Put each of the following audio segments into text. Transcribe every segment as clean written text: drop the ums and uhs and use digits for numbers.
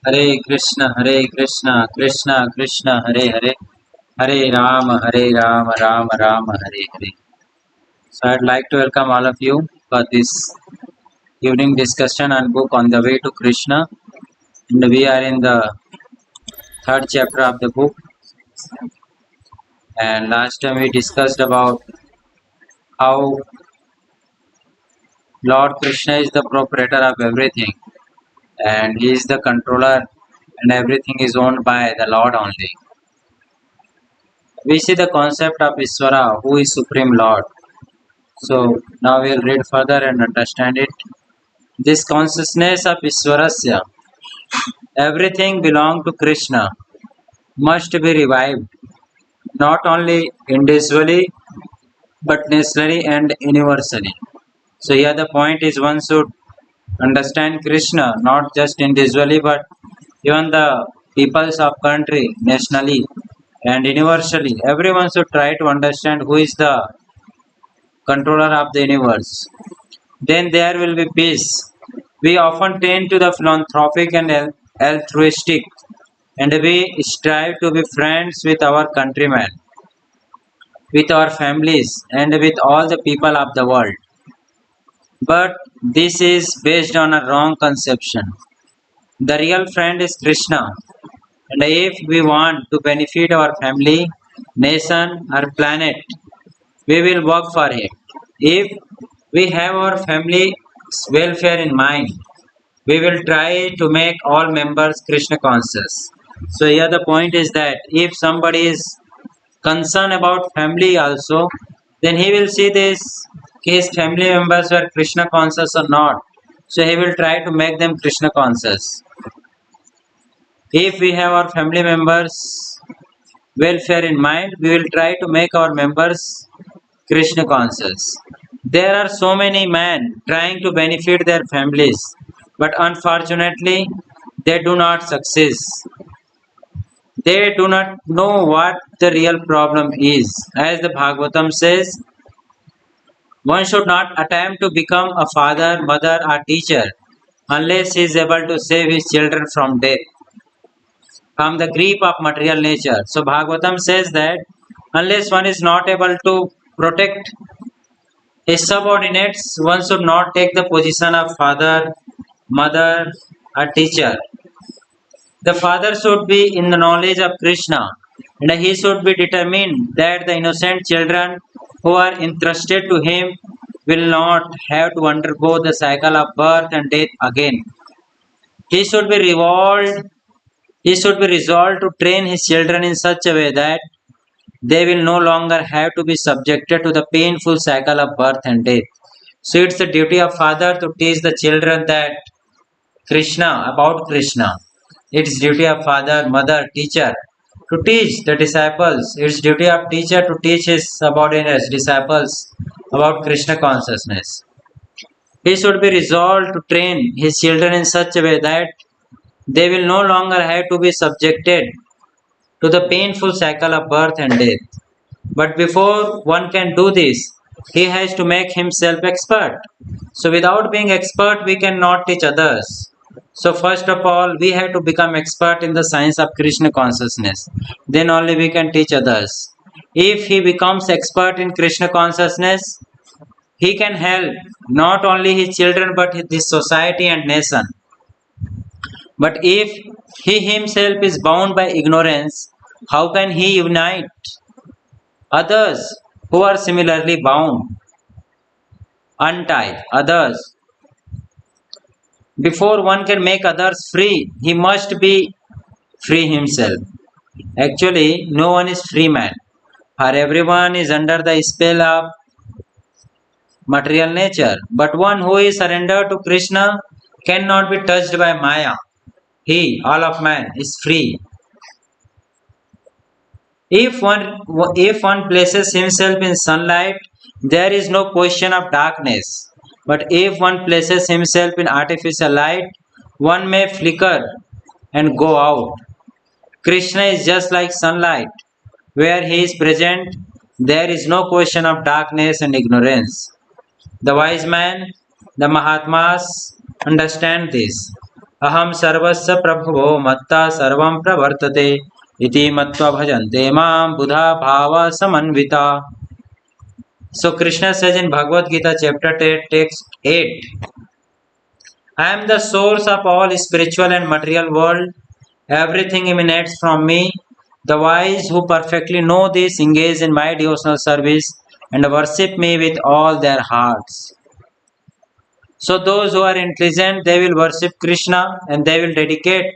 Hare Krishna, Krishna Krishna, Hare Hare, Hare Rama, Rama Rama, Hare Hare. So I'd like to welcome all of you for this evening discussion on book On the Way to Krishna. And we are in the third chapter of the book. And last time we discussed about how Lord Krishna is the proprietor of everything. And he is the controller and everything is owned by the Lord only. We see the concept of Iswara, who is Supreme Lord. So now we'll read further and understand it. This consciousness of Iswarasya, everything belong to Krishna, must be revived, not only individually, but nationally and universally. So here the point is one should understand Krishna, not just individually, but even the peoples of country, nationally and universally. Everyone should try to understand who is the controller of the universe. Then there will be peace. We often tend to the philanthropic and altruistic, and we strive to be friends with our countrymen, with our families, and with all the people of the world. But this is based on a wrong conception. The real friend is Krishna, and if we want to benefit our family, nation, or planet, we will work for him. If we have our family's welfare in mind, we will try to make all members Krishna conscious. So here the point is that if somebody is concerned about family also, then he will see this his family members were Krishna conscious or not. So he will try to make them Krishna conscious. If we have our family members welfare in mind, we will try to make our members Krishna conscious. There are so many men trying to benefit their families, but unfortunately they do not succeed. They do not know what the real problem is. As the Bhagavatam says, one should not attempt to become a father, mother or teacher unless he is able to save his children from death, from the grip of material nature. So Bhagavatam says that unless one is not able to protect his subordinates, one should not take the position of father, mother or teacher. The father should be in the knowledge of Krishna, and he should be determined that the innocent children who are entrusted to him will not have to undergo the cycle of birth and death again. He should be resolved to train his children in such a way that they will no longer have to be subjected to the painful cycle of birth and death. So it's the duty of father to teach the children that about Krishna. It's duty of father, mother, teacher to teach the disciples. It's duty of teacher to teach his subordinates, disciples about Krishna consciousness. He should be resolved to train his children in such a way that they will no longer have to be subjected to the painful cycle of birth and death. But before one can do this, he has to make himself expert. So without being expert, we cannot teach others. So first of all, we have to become expert in the science of Krishna consciousness. Then only we can teach others. If he becomes expert in Krishna consciousness, he can help not only his children but his society and nation. But if he himself is bound by ignorance, how can he unite others who are similarly bound? Untie others. Before one can make others free, he must be free himself. Actually, no one is free man, for everyone is under the spell of material nature. But one who is surrendered to Krishna cannot be touched by Maya. He, all of man, is free. If one places himself in sunlight, there is no question of darkness. But if one places himself in artificial light, one may flicker and go out. Krishna is just like sunlight. Where he is present, there is no question of darkness and ignorance. The wise man, the Mahatmas understand this. Aham sarvasya prabhavo matta sarvam pravartate iti matva bhajante mam buddha bhava samanvita. So Krishna says in Bhagavad Gita chapter 10 text 8, I am the source of all spiritual and material world. Everything emanates from me. The wise who perfectly know this engage in my devotional service and worship me with all their hearts. So those who are intelligent, they will worship Krishna and they will dedicate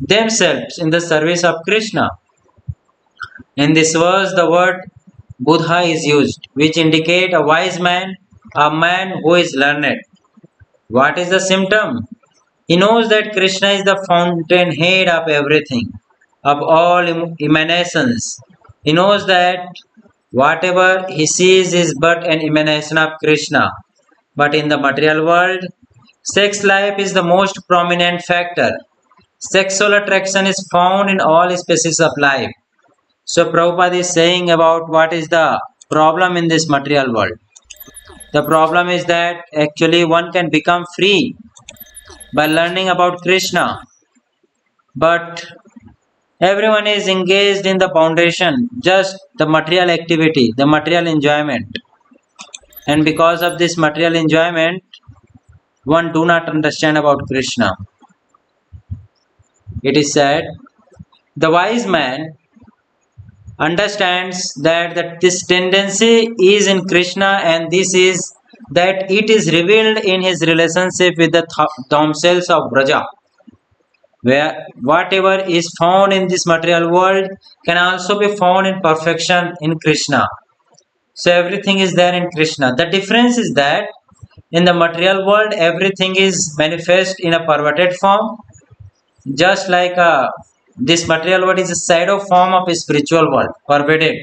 themselves in the service of Krishna. In this verse, the word Buddha is used, which indicate a wise man, a man who is learned. What is the symptom? He knows that Krishna is the fountainhead of everything, of all emanations. He knows that whatever he sees is but an emanation of Krishna. But in the material world, sex life is the most prominent factor. Sexual attraction is found in all species of life. So Prabhupada is saying about what is the problem in this material world. The problem is that actually one can become free by learning about Krishna, but everyone is engaged in the foundation, just the material activity, the material enjoyment. And because of this material enjoyment, one do not understand about Krishna. It is said, the wise man understands that this tendency is in Krishna, and this is that it is revealed in his relationship with the damsels of Braja, where whatever is found in this material world can also be found in perfection in Krishna. So everything is there in Krishna. The difference is that in the material world everything is manifest in a perverted form, just like this material world is a shadow form of a spiritual world, perverted.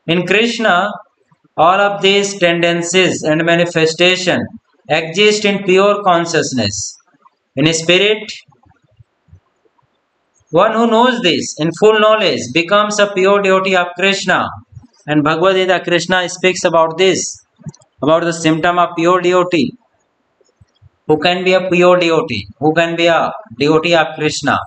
In Krishna, all of these tendencies and manifestation exist in pure consciousness. In spirit, one who knows this in full knowledge becomes a pure devotee of Krishna. And Bhagavad Gita, Krishna speaks about this, about the symptom of pure devotee. Who can be a pure devotee? Who can be a devotee of Krishna?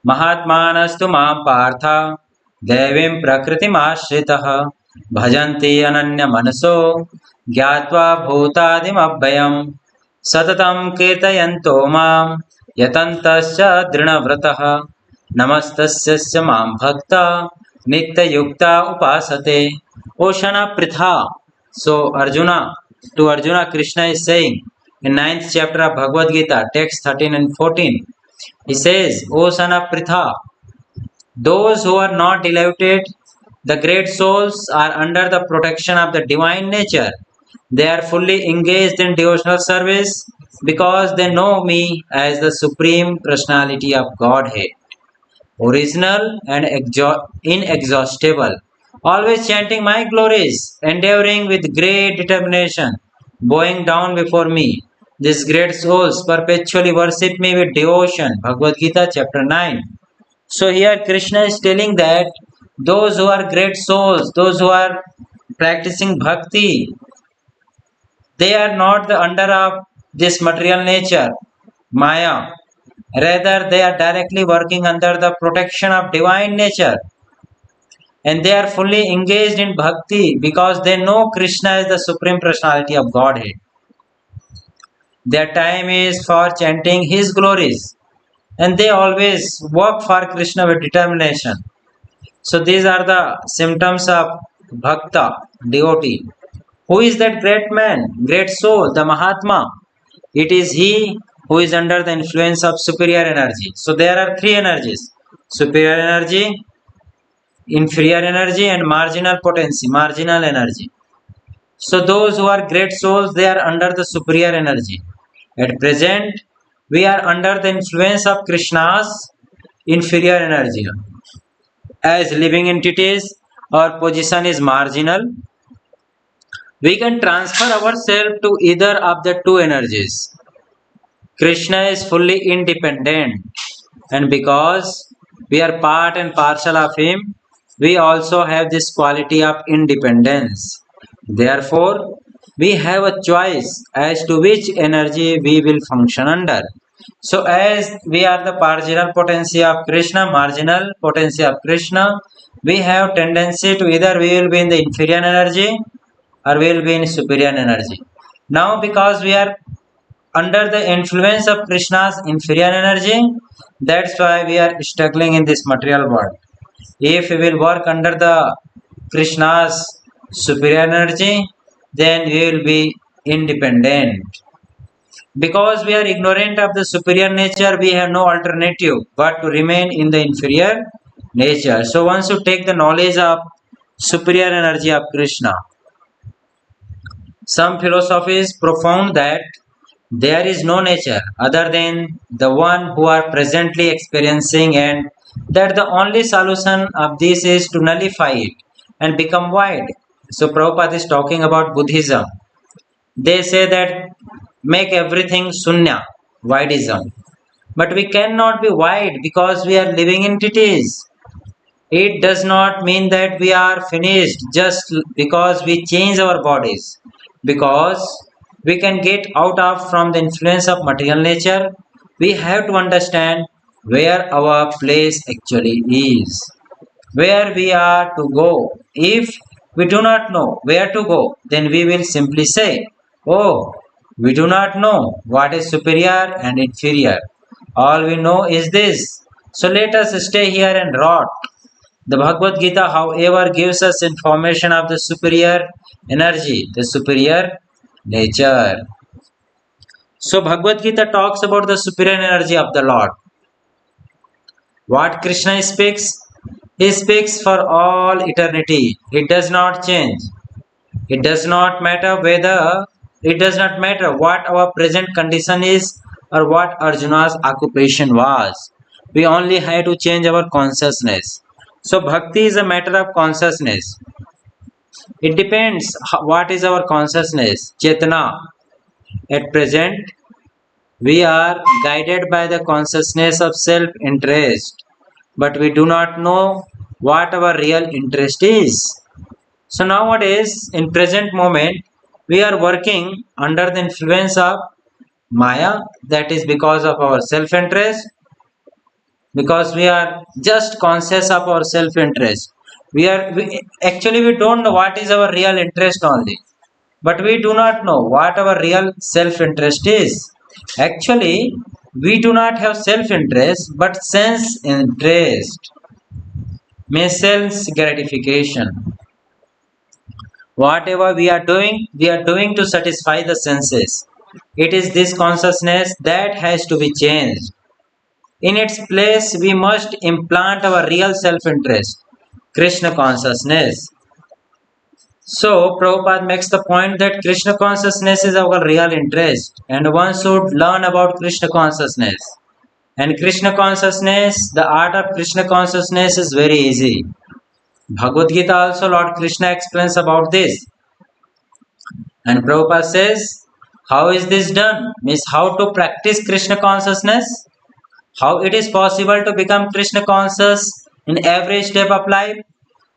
Mahatmanastu mam partha devim prakritim ashritah bhajanti ananya manaso gyatva bhutadim abhayam satatam kirtayanto mam yatantasya drinavratah namastasya mam bhakta nitya yukta upasate. Oshana pritha. So Arjuna, to Arjuna, Krishna is saying in 9th chapter of Bhagavad Gita, text 13 and 14, he says, O son of Pritha, those who are not deluded, the great souls are under the protection of the divine nature. They are fully engaged in devotional service because they know me as the Supreme Personality of Godhead, original and inexhaustible, always chanting my glories, endeavoring with great determination, bowing down before me. These great souls perpetually worship me with devotion. Bhagavad Gita chapter 9. So here Krishna is telling that those who are great souls, those who are practicing bhakti, they are not the under of this material nature, Maya. Rather, they are directly working under the protection of divine nature. And they are fully engaged in bhakti because they know Krishna is the Supreme Personality of Godhead. Their time is for chanting His glories, and they always work for Krishna with determination. So these are the symptoms of bhakta, devotee. Who is that great man, great soul, the Mahatma? It is he who is under the influence of superior energy. So there are three energies: superior energy, inferior energy, and marginal potency, marginal energy. So those who are great souls, they are under the superior energy. At present, we are under the influence of Krishna's inferior energy. As living entities, our position is marginal. We can transfer ourselves to either of the two energies. Krishna is fully independent, and because we are part and parcel of Him, we also have this quality of independence. Therefore, we have a choice as to which energy we will function under. So as we are the marginal potency of Krishna, we have tendency to either we will be in the inferior energy or we will be in superior energy. Now because we are under the influence of Krishna's inferior energy, that's why we are struggling in this material world. If we will work under the Krishna's superior energy, then we will be independent. Because we are ignorant of the superior nature, we have no alternative but to remain in the inferior nature. So once you take the knowledge of superior energy of Krishna, some philosophies propound that there is no nature other than the one who are presently experiencing, and that the only solution of this is to nullify it and become void. So Prabhupada is talking about Buddhism. They say that make everything sunya, voidism. But we cannot be void because we are living entities. It does not mean that we are finished just because we change our bodies. Because we can get out of from the influence of material nature, we have to understand where our place actually is, where we are to go. If we do not know where to go, then we will simply say, oh, we do not know what is superior and inferior. All we know is this. So let us stay here and rot. The Bhagavad Gita, however, gives us information of the superior energy, the superior nature. So Bhagavad Gita talks about the superior energy of the Lord. What Krishna speaks, he speaks for all eternity. It does not change. It does not matter what our present condition is or what Arjuna's occupation was. We only have to change our consciousness. So bhakti is a matter of consciousness. It depends what is our consciousness, Chetana. At present, we are guided by the consciousness of self-interest, but we do not know what our real interest is. So nowadays, in present moment, we are working under the influence of Maya, that is because of our self-interest, because we are just conscious of our self-interest. We don't know what is our real interest only, but we do not know what our real self-interest is. Actually, we do not have self-interest, but sense interest, means sense gratification. Whatever we are doing to satisfy the senses. It is this consciousness that has to be changed. In its place, we must implant our real self-interest, Krishna consciousness. So, Prabhupada makes the point that Krishna consciousness is our real interest, and one should learn about Krishna consciousness. And Krishna consciousness, the art of Krishna consciousness is very easy. Bhagavad Gita also Lord Krishna explains about this. And Prabhupada says, how is this done? Means how to practice Krishna consciousness? How it is possible to become Krishna conscious in every step of life?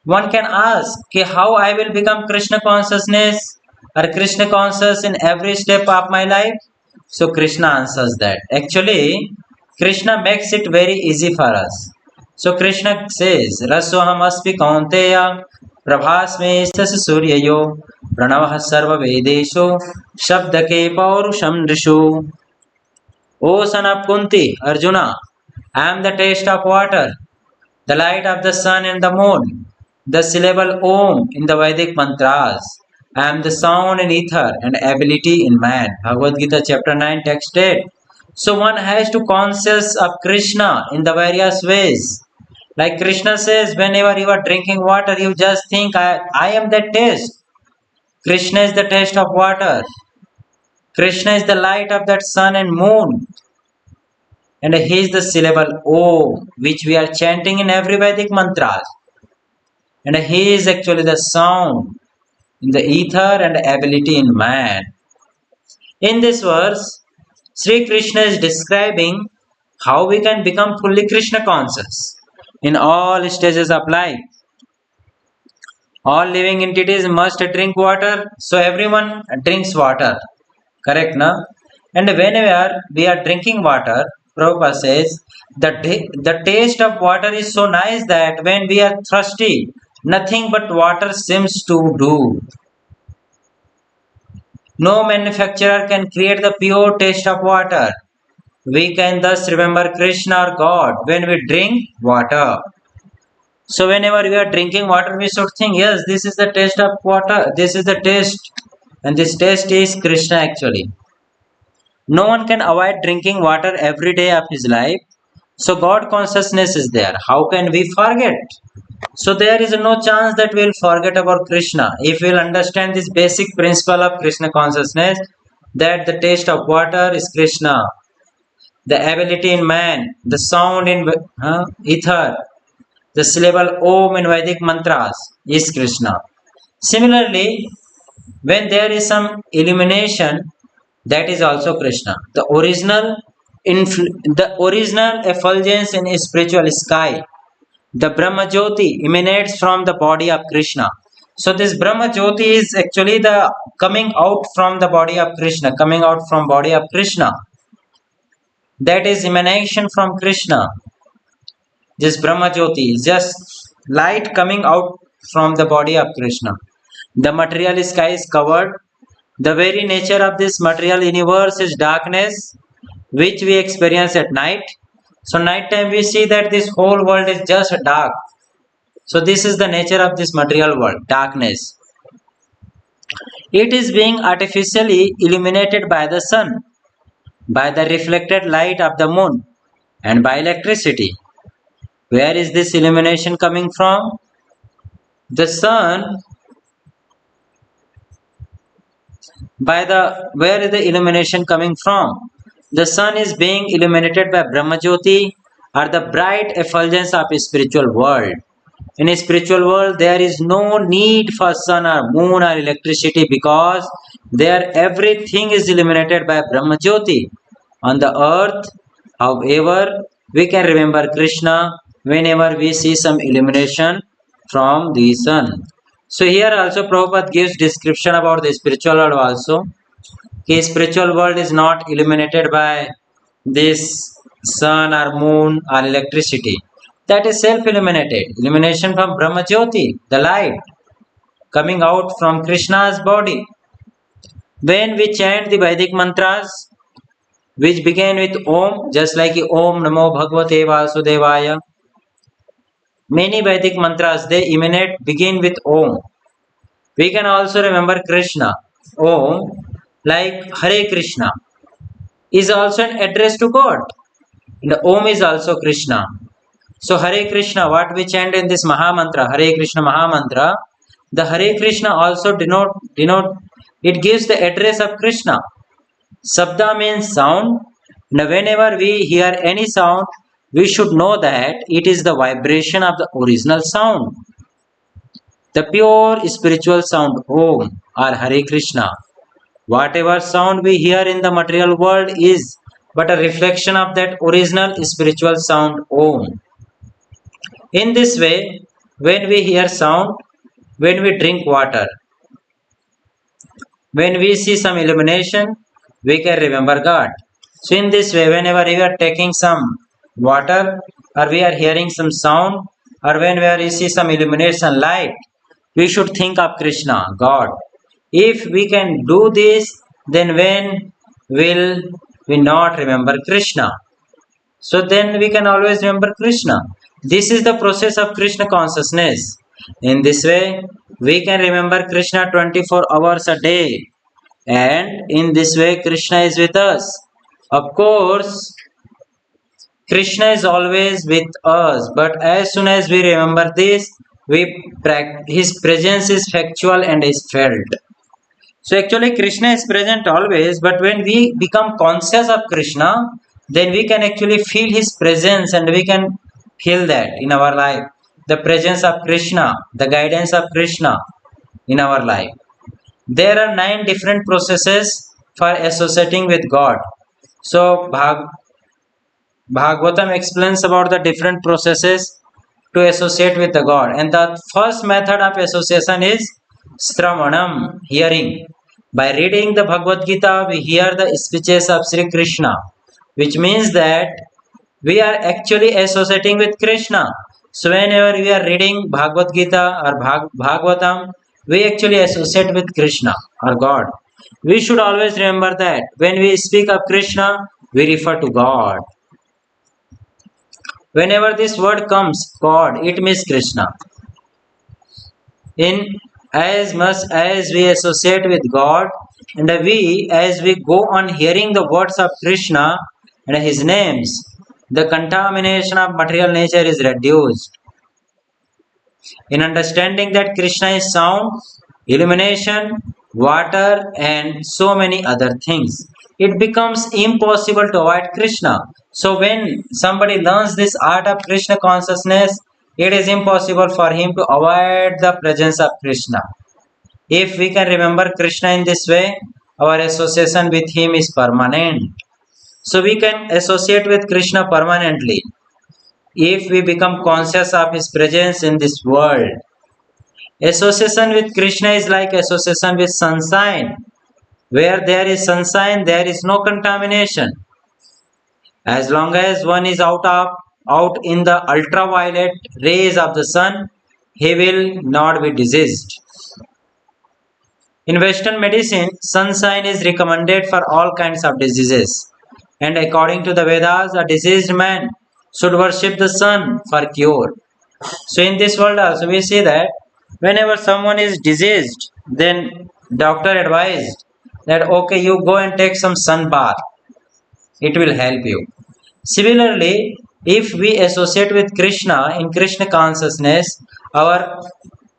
One can ask, how I will become Krishna consciousness or Krishna conscious in every step of my life? So Krishna answers that. Actually, Krishna makes it very easy for us. So Krishna says, Rasoham aspi kaunteya prabhasme stas suryayo pranavah sarva vedesho shabdake paurusham rishu. O son of Kunti, Arjuna, I am the taste of water, the light of the sun and the moon, the syllable Om in the Vedic mantras. I am the sound in ether and ability in man. Bhagavad Gita chapter 9 text 8. So one has to conscious of Krishna in the various ways. Like Krishna says, whenever you are drinking water, you just think, I am that taste. Krishna is the taste of water. Krishna is the light of that sun and moon. And he is the syllable Om, which we are chanting in every Vedic mantras. And he is actually the sound in the ether and ability in man. In this verse, Sri Krishna is describing how we can become fully Krishna conscious in all stages of life. All living entities must drink water, so everyone drinks water. Correct, na? And whenever we are drinking water, Prabhupada says, the taste of water is so nice that when we are thirsty, nothing but water seems to do. No manufacturer can create the pure taste of water. We can thus remember Krishna or God when we drink water. So whenever we are drinking water, we should think, yes, this is the taste of water. This is the taste. And this taste is Krishna actually. No one can avoid drinking water every day of his life. So God consciousness is there. How can we forget? So there is no chance that we will forget about Krishna. If we will understand this basic principle of Krishna consciousness, that the taste of water is Krishna. The ability in man, the sound in ether, the syllable Om in Vedic mantras is Krishna. Similarly, when there is some illumination, that is also Krishna. The original effulgence in spiritual sky, the Brahma Jyoti emanates from the body of Krishna. So this Brahma Jyoti is actually the coming out from the body of Krishna, coming out from body of Krishna. That is emanation from Krishna. This Brahma Jyoti is just light coming out from the body of Krishna. The material sky is covered. The very nature of this material universe is darkness, which we experience at night. So night time we see that this whole world is just dark. So this is the nature of this material world, darkness. It is being artificially illuminated by the sun, by the reflected light of the moon, and by electricity. Where is this illumination coming from? The sun. Where is the illumination coming from? The sun is being illuminated by Brahma Jyoti, or the bright effulgence of a spiritual world. In a spiritual world, there is no need for sun or moon or electricity because there everything is illuminated by Brahma Jyoti. On the earth, however, we can remember Krishna whenever we see some illumination from the sun. So here also Prabhupada gives description about the spiritual world also. The spiritual world is not illuminated by this sun or moon or electricity. That is self-illuminated. Illumination from Brahma Jyoti, the light coming out from Krishna's body. When we chant the Vedic mantras, which begin with Om, just like Om Namo Bhagavate Vasudevaya, many Vedic mantras, they begin with Om. We can also remember Krishna. Om, like Hare Krishna, is also an address to God. And Om is also Krishna. So Hare Krishna, what we chant in this Maha Mantra, Hare Krishna Maha Mantra, the Hare Krishna also denote it gives the address of Krishna. Sabda means sound. Now whenever we hear any sound, we should know that it is the vibration of the original sound. The pure spiritual sound Om or Hare Krishna. Whatever sound we hear in the material world is but a reflection of that original spiritual sound Om. In this way, when we hear sound, when we drink water, when we see some illumination, we can remember God. So in this way, whenever we are taking some water or we are hearing some sound or when we see some illumination light, we should think of Krishna, God. If we can do this, then when will we not remember Krishna? So then we can always remember Krishna. This is the process of Krishna consciousness. In this way, we can remember Krishna 24 hours a day. And in this way, Krishna is with us. Of course, Krishna is always with us. But as soon as we remember this, his presence is factual and is felt. So actually Krishna is present always, but when we become conscious of Krishna, then we can actually feel his presence and we can feel that in our life. The presence of Krishna, the guidance of Krishna in our life. There are 9 different processes for associating with God. So Bhagavatam explains about the different processes to associate with the God. And the first method of association is Sravanam, hearing. By reading the Bhagavad Gita, we hear the speeches of Sri Krishna, which means that we are actually associating with Krishna. So whenever we are reading Bhagavad Gita or Bhagavatam, we actually associate with Krishna or God. We should always remember that when we speak of Krishna, we refer to God. Whenever this word comes, God, it means Krishna. In as much as we associate with God, and as we go on hearing the words of Krishna and his names, the contamination of material nature is reduced. In understanding that Krishna is sound, illumination, water, and so many other things, it becomes impossible to avoid Krishna. So, when somebody learns this art of Krishna consciousness, it is impossible for him to avoid the presence of Krishna. If we can remember Krishna in this way, our association with him is permanent. So, we can associate with Krishna permanently if we become conscious of his presence in this world. Association with Krishna is like association with sunshine. Where there is sunshine, there is no contamination. As long as one is out in the ultraviolet rays of the sun, he will not be diseased. In Western medicine, sunshine is recommended for all kinds of diseases. And according to the Vedas, a diseased man should worship the sun for cure. So in this world also we see that whenever someone is diseased, then doctor advised that okay, you go and take some sun bath. It will help you. Similarly, if we associate with Krishna in Krishna consciousness, our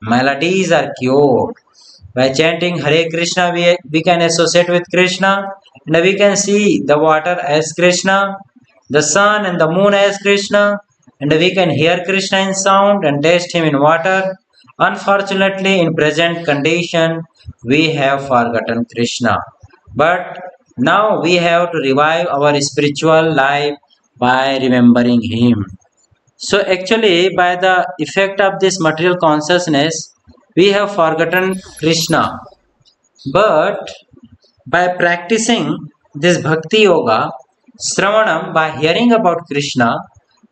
maladies are cured. By chanting Hare Krishna, we can associate with Krishna and we can see the water as Krishna, the sun and the moon as Krishna, and we can hear Krishna in sound and taste him in water. Unfortunately, in present condition, we have forgotten Krishna. But now we have to revive our spiritual life by remembering him. So actually, by the effect of this material consciousness, we have forgotten Krishna. But by practicing this Bhakti Yoga, Sravanam, by hearing about Krishna,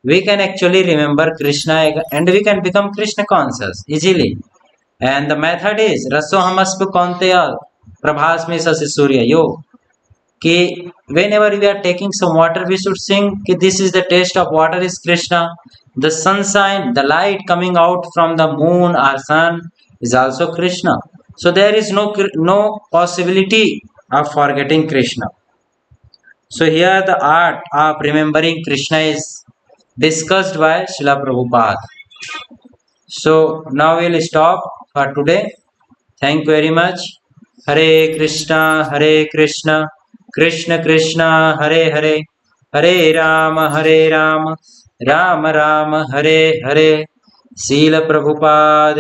we can actually remember Krishna and we can become Krishna conscious easily. And the method is Rasohamaspu Konteya Prabhasmi Sasi Surya Yo. Ki whenever we are taking some water, we should sing ki this is the taste of water is Krishna. The sunshine, the light coming out from the moon or sun is also Krishna. So there is no possibility of forgetting Krishna. So here the art of remembering Krishna is discussed by Srila Prabhupada. So now we'll stop for today. Thank you very much. Hare Krishna, Krishna Krishna, Hare Hare, Hare Rama, Rama Rama, Hare Hare. Srila Prabhupada